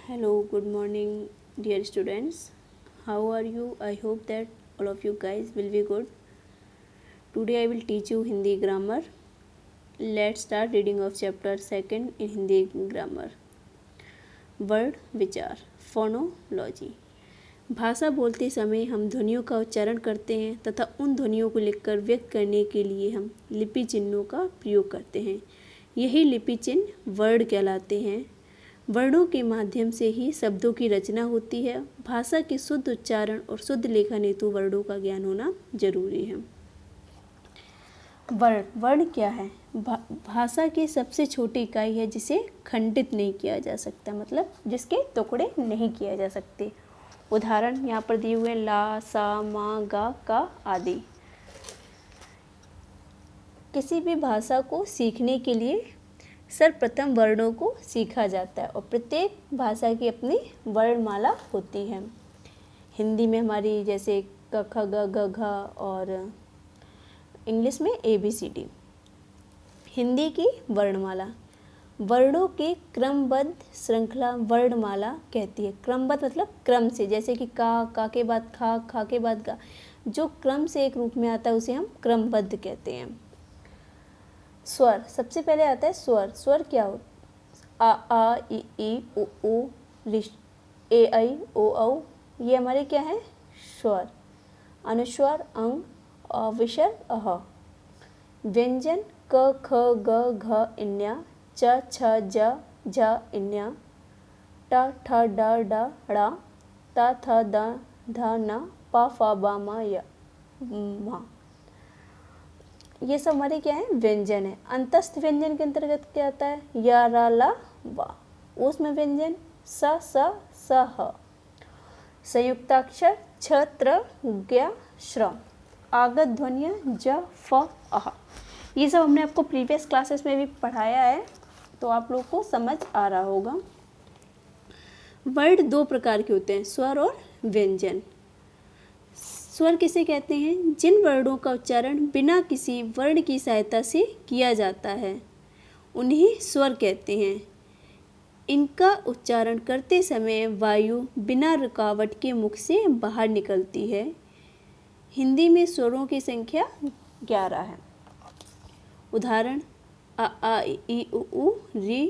Hello, good morning, dear students. How are you? I hope that all of you guys will be good. Today I will teach you Hindi grammar. Let's start reading of chapter 2 in Hindi grammar. Word विचार phonology. भाषा बोलते समय हम ध्वनियों का उच्चारण करते हैं तथा उन ध्वनियों को लिखकर व्यक्त करने के लिए हम लिपि चिन्हों का प्रयोग करते हैं। यही लिपि चिन्ह वर्ड कहलाते हैं। वर्णों के माध्यम से ही शब्दों की रचना होती है। भाषा के शुद्ध उच्चारण और शुद्ध लेखन हेतु वर्णों का ज्ञान होना जरूरी है। वर्ण क्या है? भाषा की सबसे छोटी इकाई है जिसे खंडित नहीं किया जा सकता, मतलब जिसके टुकड़े नहीं किया जा सकते। उदाहरण यहाँ पर दिए हुए ला, सा, मा, गा, का आदि। किसी भी भाषा को सीखने के लिए सर्वप्रथम वर्णों को सीखा जाता है और प्रत्येक भाषा की अपनी वर्णमाला होती है। हिंदी में हमारी जैसे क, ख, ग, घ, घ और इंग्लिश में ABCD। हिंदी की वर्णमाला वर्णों के क्रमबद्ध श्रृंखला वर्णमाला कहती है। क्रमबद्ध मतलब क्रम से, जैसे कि का के बाद खा, खा के बाद गा, जो क्रम से एक रूप में आता है उसे हम क्रमबद्ध कहते हैं। स्वर सबसे पहले आता है स्वर। स्वर क्या हो? आ ई उ ए ऐ ओ औ, ये हमारे क्या है? स्वर। अनुस्वार अंग, विसर्ग अह। व्यंजन क ख ग घ इन्या, च छ ज झ इन्या, ट ठ ड ढ ड़ा, त थ द ध न, प फ ब म य म। ये सब हमारे क्या है? व्यंजन है। अंतस्थ व्यंजन के अंतर्गत क्या आता है? या, रा, ला, वा। ऊष्म व्यंजन स, स, स, ह। संयुक्ताक्षर छ, त्र, ज्ञ, श्र। आगत ध्वनियाँ ज, फ, अह। ये सब हमने आपको प्रीवियस क्लासेस में भी पढ़ाया है, तो आप लोग को समझ आ रहा होगा। वर्ड दो प्रकार के होते हैं, स्वर और व्यंजन। स्वर किसे कहते हैं? जिन वर्णों का उच्चारण बिना किसी वर्ण की सहायता से किया जाता है उन्हें स्वर कहते हैं। इनका उच्चारण करते समय वायु बिना रुकावट के मुख से बाहर निकलती है। हिंदी में स्वरों की संख्या 11 है। उदाहरण आ ई उ री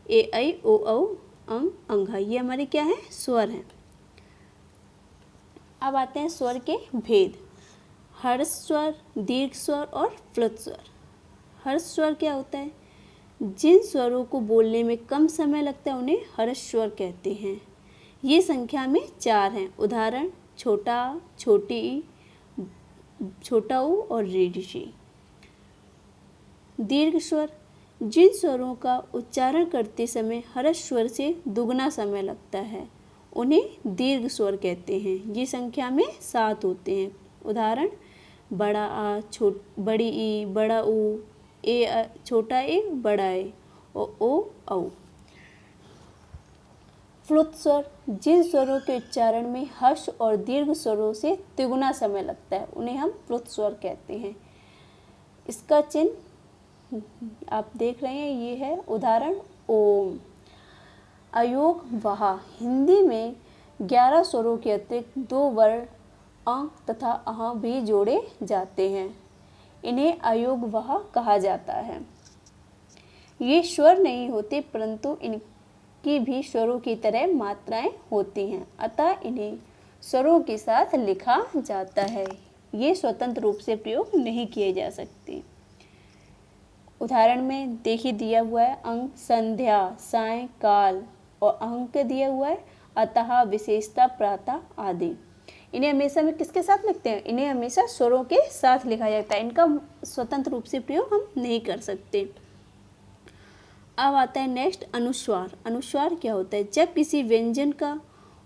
ए ऐ ओ औ अं अंघ, ये हमारे क्या है? स्वर हैं। अब आते हैं स्वर के भेद। हर्ष स्वर, दीर्घ स्वर और प्लुत स्वर। हर्ष स्वर क्या होता है? जिन स्वरों को बोलने में कम समय लगता है उन्हें हर्ष स्वर कहते हैं। ये संख्या में 4 हैं। उदाहरण छोटा, छोटी, छोटा ऊ और ऋषि। दीर्घ स्वर जिन स्वरों का उच्चारण करते समय हर्ष स्वर से दुगना समय लगता है उन्हें दीर्घ स्वर कहते हैं। ये संख्या में 7 होते हैं। उदाहरण बड़ा आ, बड़ी ई, बड़ा ऊ, ए छोटा ए, बड़ा ए, ओ औ। प्लुत स्वर जिन स्वरों के उच्चारण में हर्ष और दीर्घ स्वरों से तिगुना समय लगता है उन्हें हम प्लुत स्वर कहते हैं। इसका चिन्ह आप देख रहे हैं, ये है। उदाहरण ओम। अयोग वहा हिंदी में 11 स्वरों के अतिरिक्त 2 वर्ण अ तथा अह भी जोड़े जाते हैं। इन्हें अयोग वहा कहा जाता है। ये स्वर नहीं होते परंतु इनकी भी स्वरों की तरह मात्राएं होती हैं, अतः इन्हें स्वरों के साथ लिखा जाता है। ये स्वतंत्र रूप से प्रयोग नहीं किए जा सकते। उदाहरण में देखिए दिया हुआ है अंग संध्या, सायंकाल, और अंक दिया हुआ है अतः, विशेषता, प्रातः आदि। इन्हें हमेशा में किसके साथ लिखते हैं? इन्हें हमेशा स्वरों के साथ लिखा जाता है। इनका स्वतंत्र रूप से प्रयोग हम नहीं कर सकते। अब आता है नेक्स्ट अनुस्वार। अनुस्वार क्या होता है? जब किसी व्यंजन का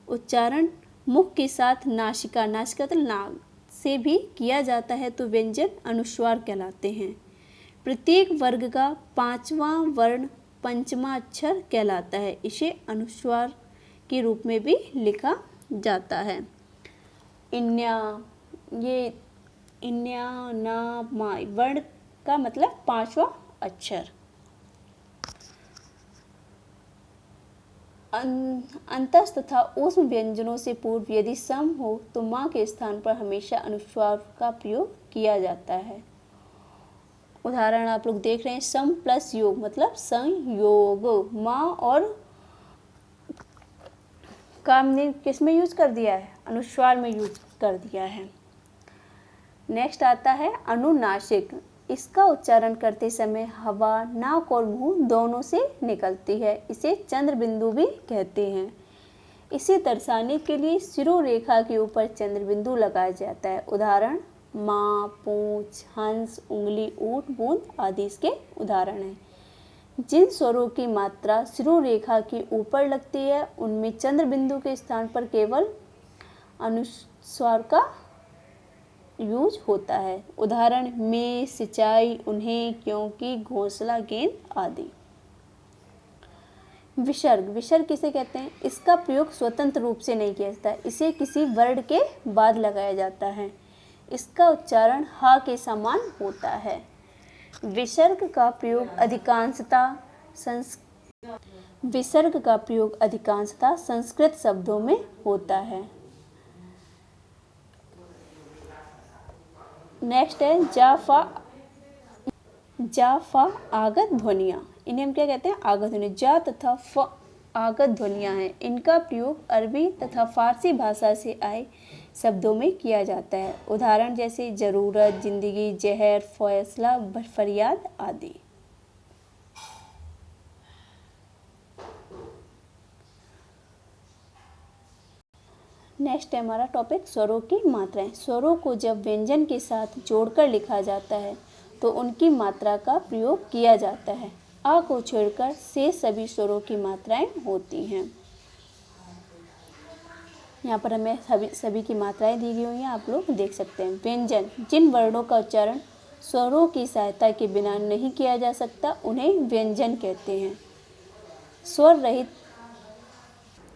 उच्चारण मुख के साथ नासिका, नासिका मतलब नाक से भी किया जाता है तो व्यंजन अनुस्वार कहलाते हैं। प्रत्येक वर्ग का 5वां वर्ण पंचमा अक्षर कहलाता है। इसे अनुस्वार के रूप में भी लिखा जाता है। इन्या, ये इन्या, ना, मा वर्ण का मतलब 5वां अक्षर। अंतस्थ तथा ऊष्म व्यंजनों से पूर्व यदि सम हो तो माँ के स्थान पर हमेशा अनुस्वार का प्रयोग किया जाता है। उदाहरण आप लोग देख रहे हैं, सम प्लस योग मतलब संयोग। माँ और का हमने किस में यूज कर दिया है? अनुस्वार में यूज कर दिया है। नेक्स्ट आता है अनुनासिक। इसका उच्चारण करते समय हवा नाक और मुंह दोनों से निकलती है। इसे चंद्र बिंदु भी कहते हैं। इसे दर्शाने के लिए शिरोरेखा के ऊपर चंद्र बिंदु लगाया जाता है। उदाहरण माँ, पूंछ, हंस, उंगली, ऊंट, बूंद आदि इसके उदाहरण हैं। जिन स्वरों की मात्रा शिरोरेखा के ऊपर लगती है उनमें चंद्र बिंदु के स्थान पर केवल अनुस्वार का यूज होता है। उदाहरण में, सिंचाई, उन्हें, क्योंकि, घोंसला, गेंद आदि। विसर्ग। विसर्ग किसे कहते हैं? इसका प्रयोग स्वतंत्र रूप से नहीं किया जाता, इसे किसी वर्ण के बाद लगाया जाता है। इसका उच्चारण हा के समान होता है। विसर्ग का प्रयोग अधिकांशतः संस्कृत शब्दों में होता है। नेक्स्ट है जा फा आगत ध्वनियाँ। इन्हें हम क्या कहते हैं? आगत ध्वनि। जा तथा फ आगत ध्वनियाँ हैं। इनका प्रयोग अरबी तथा फारसी भाषा से आए शब्दों में किया जाता है। उदाहरण जैसे जरूरत, जिंदगी, जहर, फैसला, फरियाद आदि। नेक्स्ट है हमारा टॉपिक स्वरों की मात्राएं। स्वरों को जब व्यंजन के साथ जोड़कर लिखा जाता है तो उनकी मात्रा का प्रयोग किया जाता है। आ को छोड़कर शेष सभी स्वरों की मात्राएं होती हैं। यहाँ पर हमें सभी की मात्राएं दी गई हुई हैं, आप लोग देख सकते हैं। व्यंजन। जिन वर्णों का उच्चारण स्वरों की सहायता के बिना नहीं किया जा सकता उन्हें व्यंजन कहते हैं। स्वर रहित।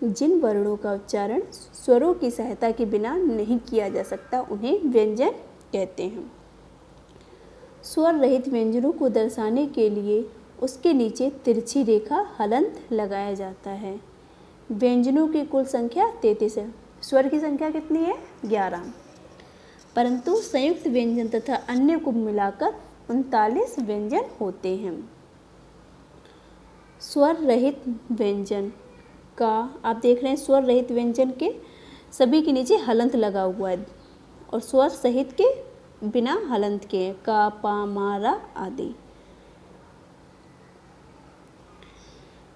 जिन वर्णों का उच्चारण स्वरों की सहायता के बिना नहीं किया जा सकता उन्हें व्यंजन कहते हैं। स्वर रहित व्यंजनों को दर्शाने के लिए उसके नीचे तिरछी रेखा हलंत लगाया जाता है। व्यंजनों की कुल संख्या 33 है। स्वर की संख्या कितनी है? 11। परंतु संयुक्त व्यंजन तथा अन्य को मिलाकर 39 व्यंजन होते हैं। स्वर रहित व्यंजन का आप देख रहे हैं, स्वर रहित व्यंजन के सभी के नीचे हलंत लगा हुआ है और स्वर सहित के बिना हलंत के हैं। का, पा, मा, रा आदि।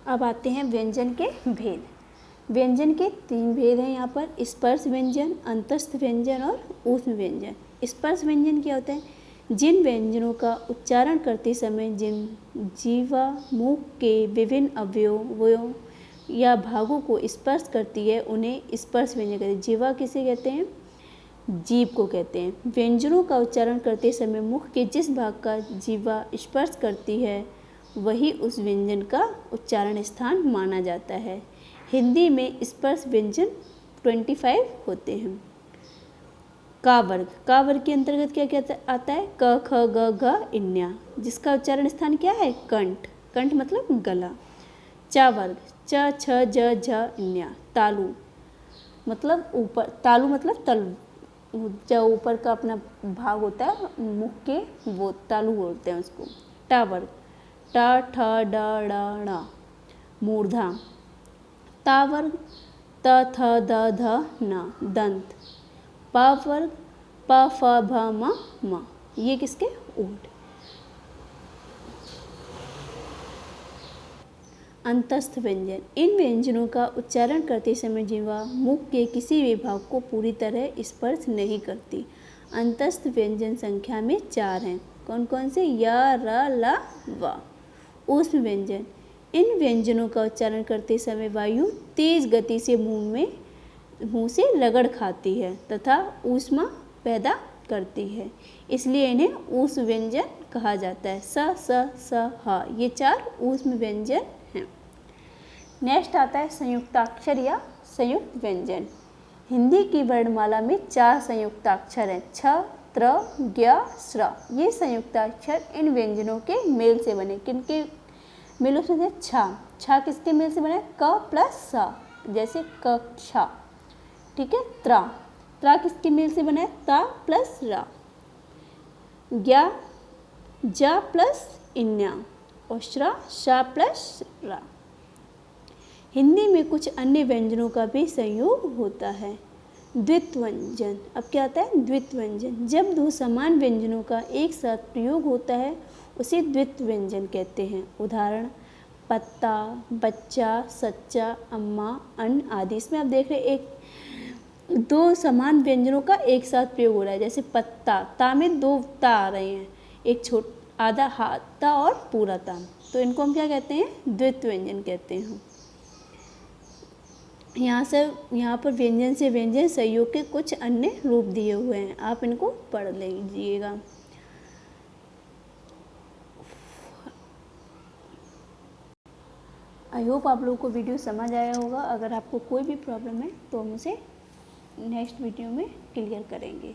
अब आते हैं व्यंजन के भेद। व्यंजन के 3 भेद हैं यहाँ पर: स्पर्श व्यंजन, अंतस्थ व्यंजन और ऊष्म व्यंजन। स्पर्श व्यंजन क्या होता है? जिन व्यंजनों का उच्चारण करते समय जिन जीवा मुख के विभिन्न अवयवों या भागों को स्पर्श करती है उन्हें स्पर्श व्यंजन कहते हैं। जीवा किसे कहते हैं? जीभ को कहते हैं। व्यंजनों का उच्चारण करते समय मुख के जिस भाग का जीवा स्पर्श करती है वही उस व्यंजन का उच्चारण स्थान माना जाता है। हिंदी में स्पर्श व्यंजन 25 होते हैं। का वर्ग। का वर्ग के अंतर्गत क्या क्या आता है? क, ख, ग, घ, इन्या, जिसका उच्चारण स्थान क्या है? कंठ। कंठ मतलब गला। चा वर्ग। च, छ, ज, झ, इन्या, तालु मतलब ऊपर। तालु मतलब तलु, जो ऊपर का अपना भाग होता है मुख के, वो तालु बोलते हैं उसको। टा वर्ग। ट, ठ, ड, ड़, ण, मूर्धा। ता वर्ग। त, थ, द, ध, न, दंत। प वर्ग। प, फ, भ, म, ये किसके? ऊंट। अंतस्थ व्यंजन। इन व्यंजनों का उच्चारण करते समय जीवा मुख के किसी भी भाग को पूरी तरह स्पर्श नहीं करती। अंतस्थ व्यंजन संख्या में 4 हैं। कौन कौन से? य, र, ल, व। ऊष्म व्यंजन। इन व्यंजनों का उच्चारण करते समय वायु तेज गति से मुंह से रगड़ खाती है तथा ऊष्मा पैदा करती है, इसलिए इन्हें ऊष्म व्यंजन कहा जाता है। स, स, स, ह, ये 4 ऊष्म व्यंजन हैं। नेक्स्ट आता है संयुक्ताक्षर या संयुक्त व्यंजन। हिंदी की वर्णमाला में 4 संयुक्ताक्षर हैं: छ, त्र, ज्ञ, स्र। ये संयुक्ताक्षर इन व्यंजनों के मेल से बने। किनके मिलो से छा, छा किसके मेल से बना है? क प्लस सा, जैसे कक्षा, ठीक है। त्रा, त्रा किसके मेल से बना है? ता प्लस रा। ज्ञा, जा प्लस इन्या, और श्रा, शा प्लस रा। हिंदी में कुछ अन्य व्यंजनों का भी संयोग होता है। द्वित्व व्यंजन, अब क्या आता है? द्वित्व व्यंजन, जब दो समान व्यंजनों का एक साथ प्रयोग होता है उसे द्वित्व व्यंजन कहते हैं। उदाहरण पत्ता, बच्चा, सच्चा, अम्मा, अन्न आदि। इसमें आप देख रहे हैं एक दो समान व्यंजनों का एक साथ प्रयोग हो रहा है। जैसे पत्ता, ता में दो ता आ रहे हैं, एक आधा हाथा और पूरा ता, तो इनको हम क्या कहते हैं? द्वित्व व्यंजन कहते हैं। यहाँ पर व्यंजन से व्यंजन संयोग के कुछ अन्य रूप दिए हुए हैं, आप इनको पढ़ लीजिएगा। आई होप आप लोगों को वीडियो समझ आया होगा। अगर आपको कोई भी प्रॉब्लम है तो हम उसे नेक्स्ट वीडियो में क्लियर करेंगे।